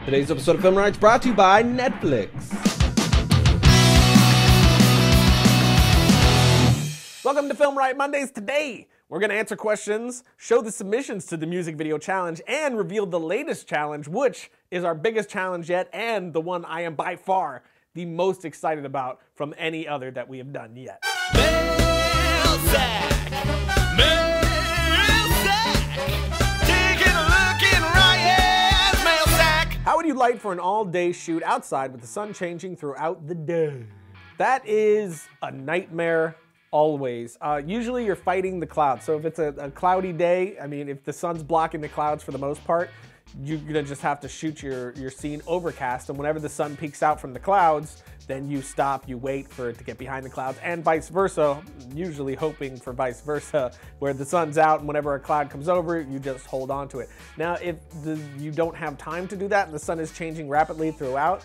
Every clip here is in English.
Today's episode of FilmRiot is brought to you by Netflix. Welcome to FilmRiot Mondays. Today, we're going to answer questions, show the submissions to the music video challenge, and reveal the latest challenge, which is our biggest challenge yet, and the one I am by far the most excited about from any other that we have done yet. How would you light for an all-day shoot outside with the sun changing throughout the day? That is a nightmare always. Usually you're fighting the clouds. So if it's a cloudy day, I mean, if the sun's blocking the clouds for the most part, you're gonna just have to shoot your scene overcast, and whenever the sun peeks out from the clouds, then you stop, you wait for it to get behind the clouds, and vice versa, usually hoping for vice versa, where the sun's out and whenever a cloud comes over, you just hold on to it. Now, if you don't have time to do that and the sun is changing rapidly throughout,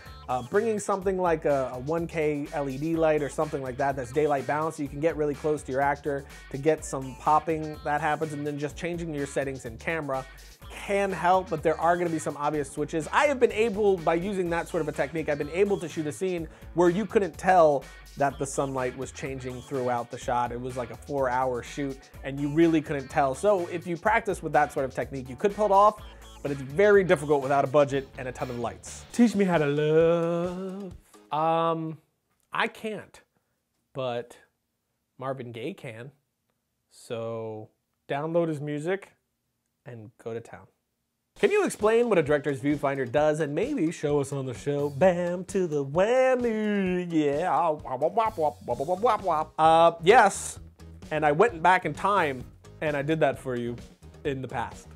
bringing something like a 1K LED light or something like that that's daylight balanced, so you can get really close to your actor to get some popping that happens, and then just changing your settings in camera can help, but there are going to be some obvious switches. I have been able, by using that sort of a technique, I've been able to shoot a scene where you couldn't tell that the sunlight was changing throughout the shot. It was like a 4-hour shoot and you really couldn't tell. So if you practice with that sort of technique, you could pull it off, but it's very difficult without a budget and a ton of lights. Teach me how to love. I can't, but Marvin Gaye can. So download his music and go to town. Can you explain what a director's viewfinder does and maybe show us on the show? Bam to the whammy, yeah. Yes, and I went back in time and I did that for you in the past.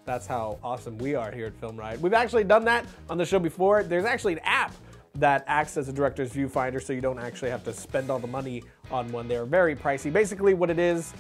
That's how awesome we are here at FilmRiot. We've actually done that on the show before. There's actually an app that acts as a director's viewfinder, so you don't actually have to spend all the money on one. They're very pricey. Basically what it is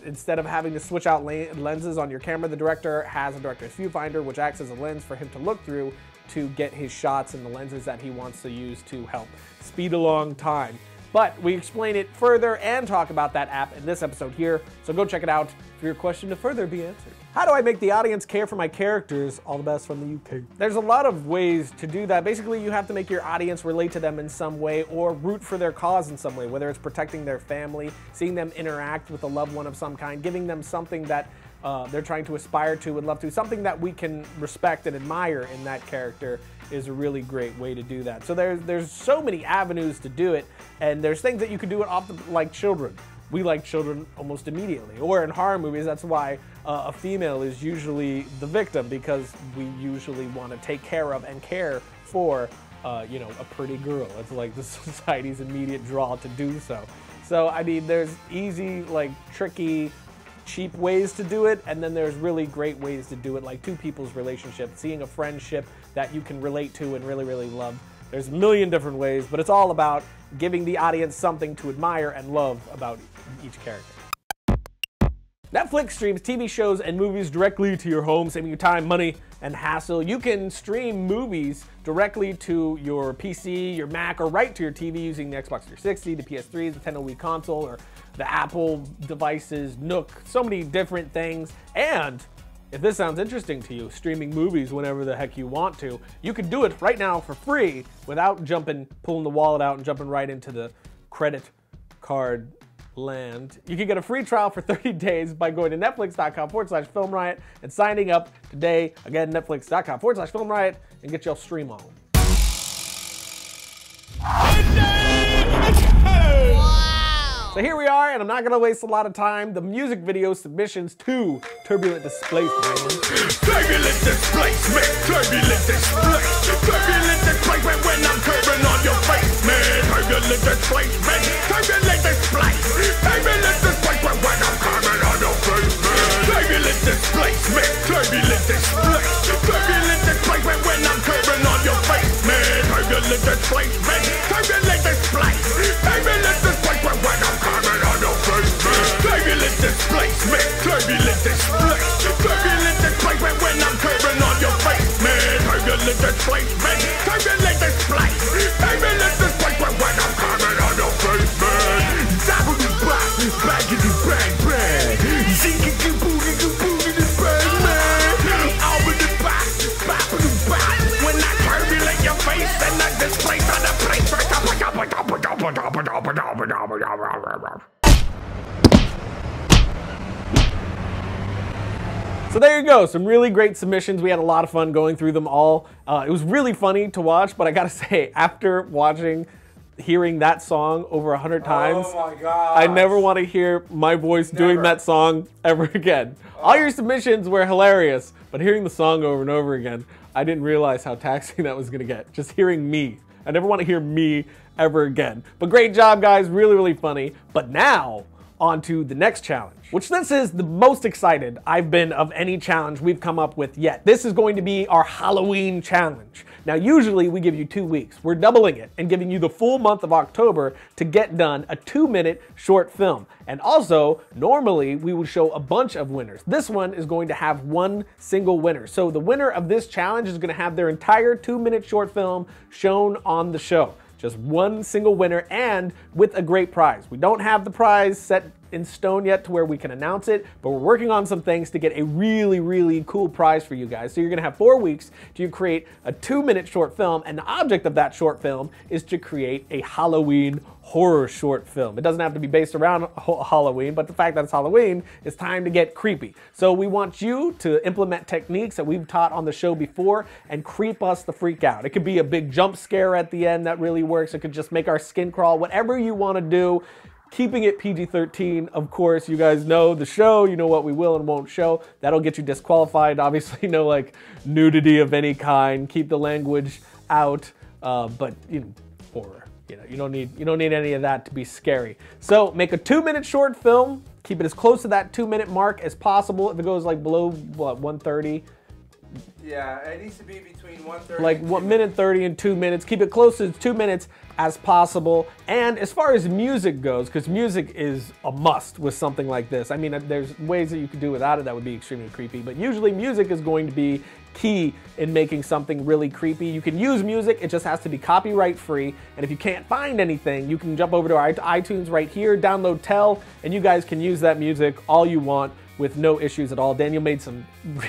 instead of having to switch out lenses on your camera, the director has a director's viewfinder, which acts as a lens for him to look through to get his shots and the lenses that he wants to use to help speed along time. But we explain it further and talk about that app in this episode here, so go check it out for your question to further be answered. How do I make the audience care for my characters? All the best from the UK. There's a lot of ways to do that. Basically, you have to make your audience relate to them in some way or root for their cause in some way, whether it's protecting their family, seeing them interact with a loved one of some kind, giving them something that they're trying to aspire to and love to, something that we can respect and admire in that character is a really great way to do that. So there's so many avenues to do it, and there's things that you can do it like children. We like children almost immediately. Or in horror movies, that's why a female is usually the victim, because we usually want to take care of and care for, you know, a pretty girl. It's like the society's immediate draw to do so. So, I mean, there's easy, like, tricky, cheap ways to do it, and then there's really great ways to do it, like two people's relationship, seeing a friendship that you can relate to and really, really love. There's a million different ways, but it's all about giving the audience something to admire and love about each character. Netflix streams TV shows and movies directly to your home, saving you time, money, and hassle. You can stream movies directly to your PC, your Mac, or right to your TV using the Xbox 360, the PS3, the Nintendo Wii console, or the Apple devices, Nook, so many different things. And if this sounds interesting to you, streaming movies whenever the heck you want to, you can do it right now for free without pulling the wallet out and jumping right into the credit card land. You can get a free trial for 30 days by going to netflix.com/FilmRiot and signing up today. Again, netflix.com/FilmRiot and get your stream on. So here we are, and I'm not gonna waste a lot of time. The music video submissions to Turbulent Displacement. Turbulent displacement, turbulent displacement, turbulent displacement when I'm curving on your face, man. Turbulent displacement, turbulent displacement, turbulent displacement when I'm curving on your face, man. Turbulent displacement, turbulent displacement, turbulent displacement when I'm curving on your face, man. Turbulent displacement, turbulent displacement, turbulent displacement when I'm curving on your face, man. Turbulent displacement, turbulent displacement, turbulent displacement when I'm curving on your face, man. Turbulent displacement, turbulent displacement, turbulent displacement when I'm curving on your face, man. Bang, bang, bang. Zing-a-doo-boo-doo-boo-doo-boo. So there you go, some really great submissions. We had a lot of fun going through them all. It was really funny to watch, but I gotta say, after hearing that song over 100 times, oh my God, I never want to hear my voice doing that song ever again. All your submissions were hilarious, but hearing the song over and over again, I didn't realize how taxing that was gonna get. Just hearing me. I never want to hear me ever again. But great job, guys, really, really funny. But now, on to the next challenge, which this is the most excited I've been of any challenge we've come up with yet. This is going to be our Halloween challenge. Now, usually we give you 2 weeks. We're doubling it and giving you the full month of October to get done a 2-minute short film. And also, normally we would show a bunch of winners. This one is going to have one single winner. So the winner of this challenge is going to have their entire 2-minute short film shown on the show. Just one single winner and with a great prize. We don't have the prize set in stone yet to where we can announce it, but we're working on some things to get a really, really cool prize for you guys. So you're gonna have 4 weeks to create a 2-minute short film, and the object of that short film is to create a Halloween horror short film. It doesn't have to be based around Halloween, but the fact that it's Halloween, it's time to get creepy. So we want you to implement techniques that we've taught on the show before and creep us the freak out. It could be a big jump scare at the end that really works. It could just make our skin crawl. Whatever you want to do, keeping it PG-13, of course. You guys know the show, you know what we will and won't show. That'll get you disqualified. Obviously, no like nudity of any kind. Keep the language out, but you know, horror. You don't need any of that to be scary. So make a 2-minute short film. Keep it as close to that 2-minute mark as possible. If it goes like below what, 1:30. Yeah, it needs to be between 1:30 like and 1 minute 30 and 2 minutes. Keep it close to 2 minutes as possible. And as far as music goes, because music is a must with something like this. I mean, there's ways that you could do without it that would be extremely creepy, but usually music is going to be key in making something really creepy. You can use music, it just has to be copyright free. And if you can't find anything, you can jump over to our iTunes right here, download Tell, and you guys can use that music all you want with no issues at all. Daniel made some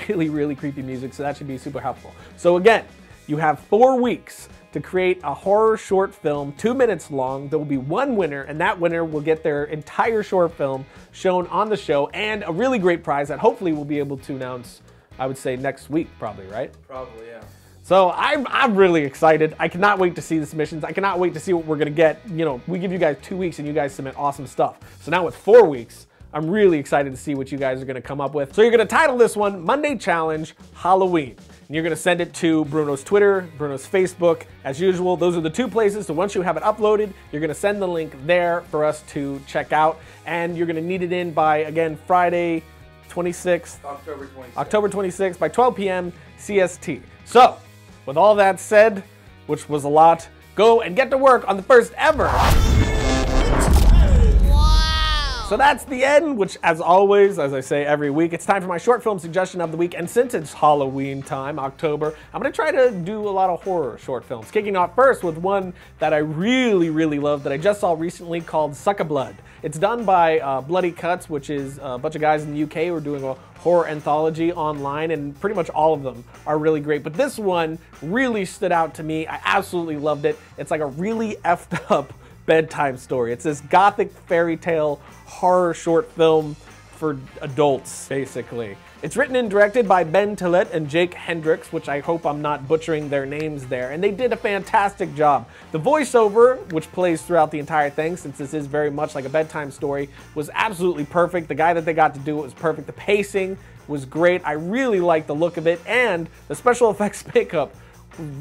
really, really creepy music, so that should be super helpful. So again, you have 4 weeks to create a horror short film, 2 minutes long. There will be one winner, and that winner will get their entire short film shown on the show, and a really great prize that hopefully we'll be able to announce, I would say next week, probably, right? Probably, yeah. So I'm really excited. I cannot wait to see the submissions. I cannot wait to see what we're gonna get. You know, we give you guys 2 weeks and you guys submit awesome stuff. So now with 4 weeks, I'm really excited to see what you guys are gonna come up with. So you're gonna title this one, Monday Challenge Halloween. And you're gonna send it to Bruno's Twitter, Bruno's Facebook, as usual. Those are the 2 places. So once you have it uploaded, you're gonna send the link there for us to check out. And you're gonna need it in by, again, Friday, 26th. October 26th by 12 p.m. CST. So, with all that said, which was a lot, go and get to work on the first ever. Wow. So that's the end, which as always, as I say every week, it's time for my short film suggestion of the week. And since it's Halloween time, October, I'm gonna try to do a lot of horror short films. Kicking off first with one that I really, really love that I just saw recently called Suck a Blood. It's done by Bloody Cuts, which is a bunch of guys in the UK who are doing a horror anthology online, and pretty much all of them are really great. But this one really stood out to me. I absolutely loved it. It's like a really effed up bedtime story. It's this gothic fairy tale horror short film for adults, basically. It's written and directed by Ben Tillett and Jake Hendricks, which I hope I'm not butchering their names there, and they did a fantastic job. The voiceover, which plays throughout the entire thing, since this is very much like a bedtime story, was absolutely perfect. The guy that they got to do it was perfect. The pacing was great. I really liked the look of it, and the special effects makeup,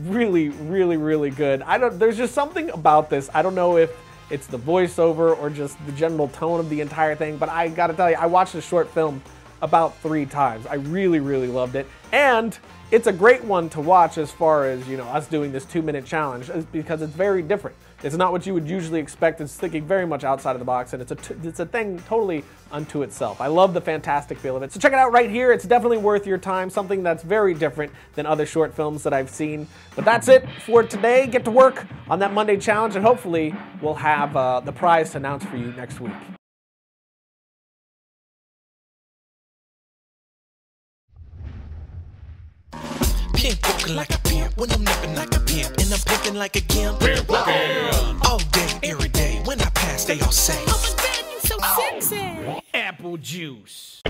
really, really, really good. There's just something about this. I don't know if it's the voiceover or just the general tone of the entire thing, but I gotta tell you, I watched the short film about 3 times. I really, really loved it. And it's a great one to watch as far as, you know, us doing this 2-minute challenge, because it's very different. It's not what you would usually expect. It's thinking very much outside of the box, and it's a thing totally unto itself. I love the fantastic feel of it. So check it out right here. It's definitely worth your time, something that's very different than other short films that I've seen. But that's it for today. Get to work on that Monday challenge, and hopefully we'll have the prize to announce for you next week. Pimp walking like a pimp when I'm nipping like a pimp, and I'm pimping like a gimp. Pimp walking all day, every day when I pass they all say. Oh my God, you so sexy. Apple juice.